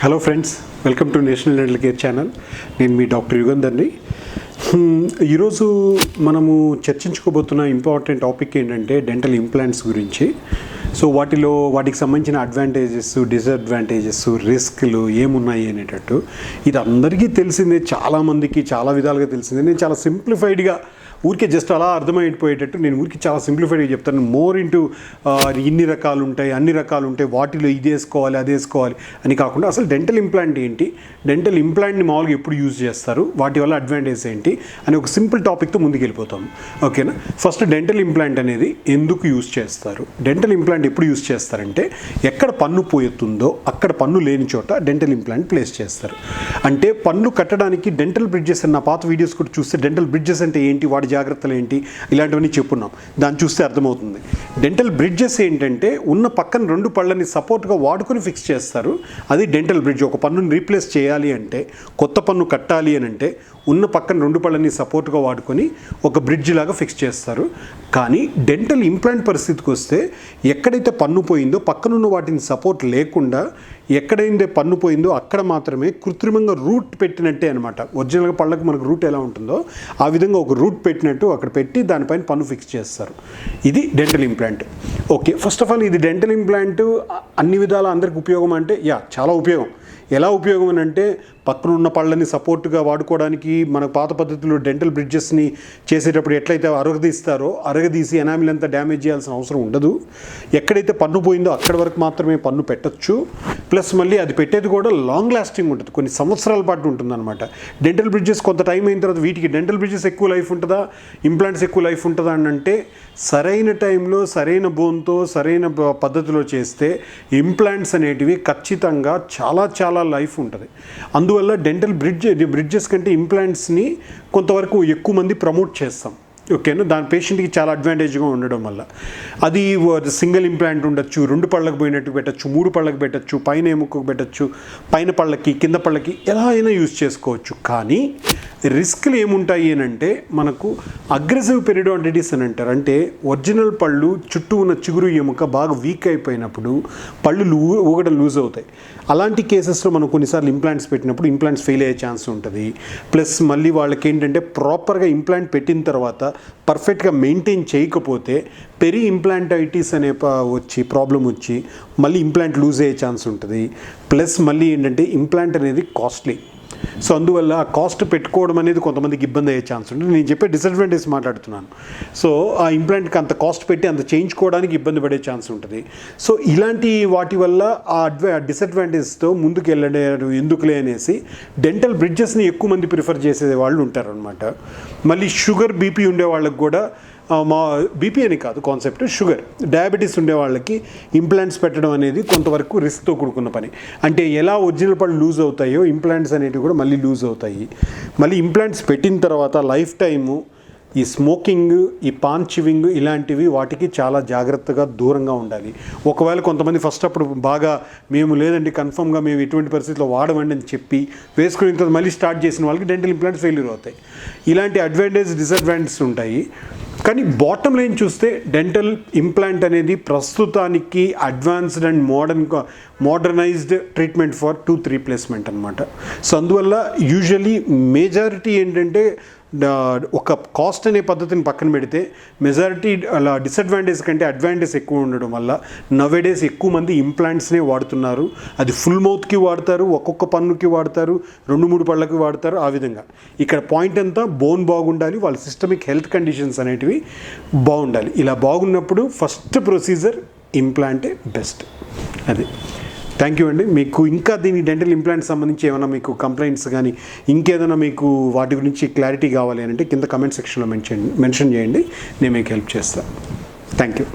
Hello friends, welcome to national dental care channel. నేను మీ doctor యుగంధర్ని. ఈరోజు మనము చర్చించుకోబోతున్న ఇంపార్టెంట్ టాపిక్ ఏంటంటే డెంటల్ ఇంప్లాంట్స్ గురించి. సో వాటికి సంబంధించిన అడ్వాంటేజెస్, డిసడ్వాంటేజెస్, రిస్క్లు ఏమున్నాయి అనేటట్టు ఇది అందరికీ తెలిసిందే, చాలామందికి చాలా విధాలుగా తెలిసిందే. నేను చాలా సింప్లిఫైడ్గా ఊరికే జస్ట్ అలా అర్థమైపోయేటట్టు నేను ఊరికి చాలా సింప్లిఫైడ్గా చెప్తాను. మోర్ ఇంటూ ఇన్ని రకాలు ఉంటాయి, అన్ని రకాలు ఉంటాయి, వాటిలో ఇది వేసుకోవాలి అది వేసుకోవాలి అని కాకుండా అసలు డెంటల్ ఇంప్లాంట్ ఏంటి, డెంటల్ ఇంప్లాంట్ని మామూలుగా ఎప్పుడు యూజ్ చేస్తారు, వాటి వల్ల అడ్వాంటేజ్ ఏంటి అని ఒక సింపుల్ టాపిక్తో ముందుకు వెళ్ళిపోతాము. ఓకేనా? ఫస్ట్ డెంటల్ ఇంప్లాంట్ అనేది ఎందుకు యూజ్ చేస్తారు, డెంటల్ ఇంప్లాంట్ ఎప్పుడు యూజ్ చేస్తారంటే ఎక్కడ పన్ను పోతుందో అక్కడ పన్ను లేని చోట డెంటల్ ఇంప్లాంట్ ప్లేస్ చేస్తారు. అంటే పన్ను కట్టడానికి డెంటల్ బ్రిడ్జెస్ అన్న పాత వీడియోస్ కూడా చూస్తే డెంటల్ బ్రిడ్జెస్ అంటే ఏంటి, వాటి జాగ్రత్తలు ఏంటి, ఇలాంటివన్నీ చెప్పున్నాం. దాన్ని చూస్తే అర్థమవుతుంది. డెంటల్ బ్రిడ్జెస్ ఏంటంటే ఉన్న పక్కన రెండు పళ్ళని సపోర్ట్గా వాడుకొని ఫిక్స్ చేస్తారు. అది డెంటల్ బ్రిడ్జ్. ఒక పన్నుని రీప్లేస్ చేయాలి అంటే, కొత్త పన్ను కట్టాలి అని అంటే ఉన్న పక్కన రెండు పళ్ళని సపోర్ట్గా వాడుకొని ఒక బ్రిడ్జ్ లాగా ఫిక్స్ చేస్తారు. కానీ డెంటల్ ఇంప్లాంట్ పరిస్థితికి వస్తే ఎక్కడైతే పన్ను పోయిందో పక్కనున్న వాటిని సపోర్ట్ లేకుండా ఎక్కడైతే పన్ను పోయిందో అక్కడ మాత్రమే కృత్రిమంగా రూట్ పెట్టినట్టే అనమాట. ఒరిజినల్గా పళ్ళకు మనకు రూట్ ఎలా ఉంటుందో ఆ విధంగా ఒక రూట్ పెట్టినట్టు అక్కడ పెట్టి దానిపైన పన్ను ఫిక్స్ చేస్తారు. ఇది dental implant. Okay, first of all ఇది డెంటల్ ఇంప్లాంట్ అన్ని విధాల అందరికి ఉపయోగం అంటే చాలా ఉపయోగం. ఎలా ఉపయోగం అని అంటే పక్కన ఉన్న పళ్ళని సపోర్ట్గా వాడుకోవడానికి మన పాత పద్ధతిలో డెంటల్ బ్రిడ్జెస్ని చేసేటప్పుడు ఎట్లయితే అరగదీసి ఎనామిల్ అంతా డ్యామేజ్ చేయాల్సిన అవసరం ఉండదు. ఎక్కడైతే పన్ను పోయిందో అక్కడి వరకు మాత్రమే పన్ను పెట్టచ్చు. ప్లస్ మళ్ళీ అది పెట్టేది కూడా లాంగ్ లాస్టింగ్ ఉంటుంది, కొన్ని సంవత్సరాల పాటు ఉంటుందన్నమాట. డెంటల్ బ్రిడ్జెస్ కొంత టైం అయిన తర్వాత వీటికి డెంటల్ బ్రిడ్జెస్ ఎక్కువ లైఫ్ ఉంటుందా, ఇంప్లాంట్స్ ఎక్కువ లైఫ్ ఉంటుందా అని అంటే సరైన టైంలో సరైన బోన్తో సరైన పద్ధతిలో చేస్తే ఇంప్లాంట్స్ అనేటివి ఖచ్చితంగా చాలా లైఫ్ ఉంటుంది. అందువల్ల డెంటల్ బ్రిడ్జెస్ కంటే ఇంప్లాంట్స్ని కొంతవరకు ఎక్కువ మంది ప్రమోట్ చేస్తాం. ఓకేనా? దాని పేషెంట్కి చాలా అడ్వాంటేజ్గా ఉండడం వల్ల అది సింగిల్ ఇంప్లాంట్ ఉండొచ్చు, 2 పళ్ళకు పోయినట్టు పెట్టచ్చు, 3 పళ్ళకు పెట్టచ్చు, పైన ఎముకకు పెట్టచ్చు, పైన పళ్ళకి కింద పళ్ళకి ఎలా అయినా యూజ్ చేసుకోవచ్చు. కానీ రిస్క్లు ఏముంటాయి అని అంటే మనకు అగ్రెసివ్ పెరిడోంటిటిస్ అని అంటారు. అంటే ఒరిజినల్ పళ్ళు చుట్టూ ఉన్న చిగురు ఎముక బాగా వీక్ అయిపోయినప్పుడు పళ్ళు ఊగడం లూజ్ అవుతాయి. అలాంటి కేసెస్లో మనం కొన్నిసార్లు ఇంప్లాంట్స్ పెట్టినప్పుడు ఇంప్లాంట్స్ ఫెయిల్ అయ్యే ఛాన్స్ ఉంటుంది. ప్లస్ మళ్ళీ వాళ్ళకి ఏంటంటే ప్రాపర్గా ఇంప్లాంట్ పెట్టిన తర్వాత పర్ఫెక్ట్గా మెయింటైన్ చేయకపోతే పెరి ఇంప్లాంటైటిస్ అనే ప్రాబ్లం వచ్చి మళ్ళీ ఇంప్లాంట్ లూజ్ అయ్యే ఛాన్స్ ఉంటుంది. ప్లస్ మళ్ళీ ఏంటంటే ఇంప్లాంట్ అనేది కాస్ట్లీ. సో అందువల్ల ఆ కాస్ట్ పెట్టుకోవడం అనేది కొంతమందికి ఇబ్బంది అయ్యే ఛాన్స్ ఉంటుంది. నేను చెప్పే డిసడ్వాంటేజ్ మాట్లాడుతున్నాను. సో ఆ ఇంప్లాంట్కి అంత కాస్ట్ పెట్టి అంత చేయించుకోవడానికి ఇబ్బంది పడే ఛాన్స్ ఉంటుంది. సో ఇలాంటి వాటి వల్ల ఆ డిసడ్వాంటేజ్తో ముందుకు వెళ్ళడం ఎందుకులే అనేసి డెంటల్ బ్రిడ్జెస్ని ఎక్కువ మంది ప్రిఫర్ చేసే వాళ్ళు ఉంటారనమాట. మళ్ళీ షుగర్, బీపీ ఉండే వాళ్ళకి కూడా బీపీ అని కాదు కాన్సెప్ట్, షుగర్, డయాబెటీస్ ఉండే వాళ్ళకి ఇంప్లాంట్స్ పెట్టడం అనేది కొంతవరకు రిస్క్తో కూడుకున్న పని. అంటే ఎలా ఒరిజినల్ పళ్ళు లూజ్ అవుతాయో ఇంప్లాంట్స్ అనేవి కూడా మళ్ళీ లూజ్ అవుతాయి. మళ్ళీ ఇంప్లాంట్స్ పెట్టిన తర్వాత లైఫ్ టైము ఈ స్మోకింగ్, ఈ పాన్ చివింగ్ ఇలాంటివి వాటికి చాలా జాగ్రత్తగా దూరంగా ఉండాలి. ఒకవేళ కొంతమంది ఫస్ట్ అప్పుడు బాగా మేము లేదండి కన్ఫర్మ్గా మేము ఎటువంటి పరిస్థితుల్లో వాడమండి అని చెప్పి వేసుకున్న తర్వాత మళ్ళీ స్టార్ట్ చేసిన వాళ్ళకి డెంటల్ ఇంప్లాంట్స్ ఫెయిల్యూర్ అవుతాయి. ఇలాంటి డిసడ్వాంటేజెస్ ఉంటాయి. కానీ బాటమ్ లైన్ చూస్తే డెంటల్ ఇంప్లాంట్ అనేది ప్రస్తుతానికి advanced and modernised treatment for tooth replacement అనమాట. సో అందువల్ల యూజువలీ మెజారిటీ ఏంటంటే ఒక కాస్ట్ అనే పద్ధతిని పక్కన పెడితే మెజారిటీ అలా డిసడ్వాంటేజ్ కంటే అడ్వాంటేజ్ ఎక్కువ ఉండడం వల్ల నవేడేస్ ఎక్కువ మంది ఇంప్లాంట్స్నే వాడుతున్నారు. అది ఫుల్ మౌత్కి వాడతారు, ఒక్కొక్క పన్నుకి వాడతారు, 2-3 పళ్ళకి వాడతారు. ఆ విధంగా ఇక్కడ పాయింట్ అంతా బోన్ బాగుండాలి, వాళ్ళ సిస్టమిక్ హెల్త్ కండిషన్స్ అనేటివి బాగుండాలి. ఇలా బాగున్నప్పుడు ఫస్ట్ ప్రొసీజర్ ఇంప్లాంటే బెస్ట్. అది. థ్యాంక్ యూ అండి. మీకు ఇంకా దీని డెంటల్ ఇంప్లాంట్ సంబంధించి ఏమైనా మీకు కంప్లైంట్స్ కానీ ఇంకేదైనా మీకు వాటి గురించి క్లారిటీ కావాలి అని అంటే కింద కమెంట్ సెక్షన్లో మెన్షన్ చేయండి, నేను మీకు హెల్ప్ చేస్తాను. Thank you.